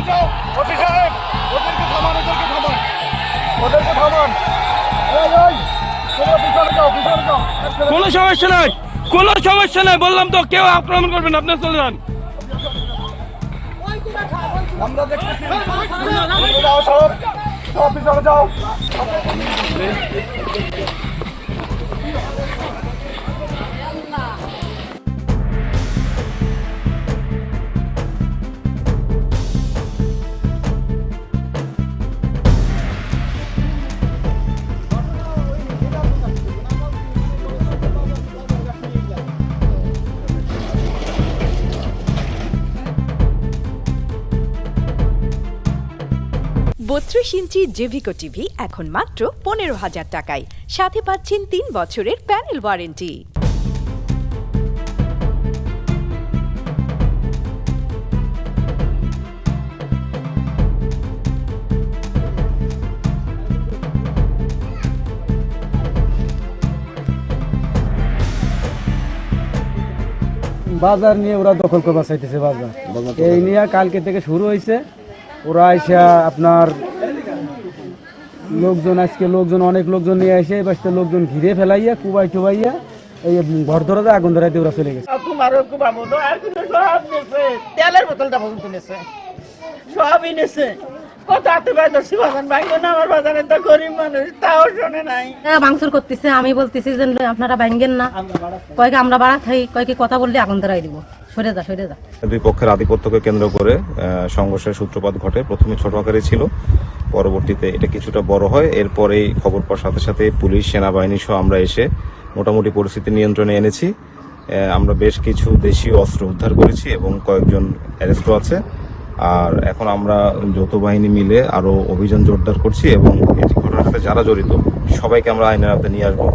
যাও ওসি সাহেব, ওদেরকে থামান, ওদেরকে থামান, ওদেরকে থামান। এই এই তোমরা পিছনে যাও, পিছনে যাও। কোনো সমস্যা নাই, কোনো সমস্যা নাই, বললাম তো কেউ আক্রমণ করবেন না, আপনার চলে যান। আমরা দেখতেছি, যাও সব, সব পিছনে যাও। বত্রিশ ইঞ্চি জেভিকো টিভি এখন মাত্র 15,000 টাকায়, সাথে পাচ্ছেন 3 বছরের প্যানেল ওয়ারেন্টি। বাজার নিয়ে ওরা দখল করবার চাইতেছে। বাজার এই নিয়ে কালকে থেকে শুরু হয়েছে। ওরা আইসা আপনার লোকজন, আজকে লোকজন, অনেক লোকজন নিয়ে এসে এই বাসতে লোকজন ঘিরে ফেলাইয়া কুবাই টুবাইয়া এই ঘর ধরাতে আগুন ধরাইতে ওরা চলে গেছে। তোমারও কুবাবো তো, আর কিন্তু সব নেছে, তেলের বোতলটা পর্যন্ত নেছে, সবই নেছে। কত আত্মীয় দর্শী বাগান ভাঙবে না, আমার বাজারে তো গরিব মানুষ, তাও শোনে নাই। ভাঙচুর করতেছে, আমি বলতেছি যে আপনারা ভাঙবেন না, কয়েকে আমরা বাড়া থাই, কয়েকে কথা বললে আগুন ধরাই দিব, সরে যা সরে যা। দুই পক্ষের আধিপত্যকে কেন্দ্র করে সংঘর্ষের সূত্রপাত ঘটে। প্রথমে ছোট আকারে ছিল, পরবর্তীতে এটা কিছুটা বড় হয়। এরপরেই খবর পাওয়ার সাথে সাথে পুলিশ, সেনাবাহিনী সহ আমরা এসে মোটামুটি পরিস্থিতি নিয়ন্ত্রণে এনেছি। আমরা বেশ কিছু দেশীয় অস্ত্র উদ্ধার করেছি এবং কয়েকজন অ্যারেস্টও আছে। আর এখন আমরা যৌথ বাহিনী মিলে আরো অভিযান জোরদার করছি এবং এটি ঘটনার সাথে যারা জড়িত সবাইকে আমরা আইনের আওতায় নিয়ে আসবো।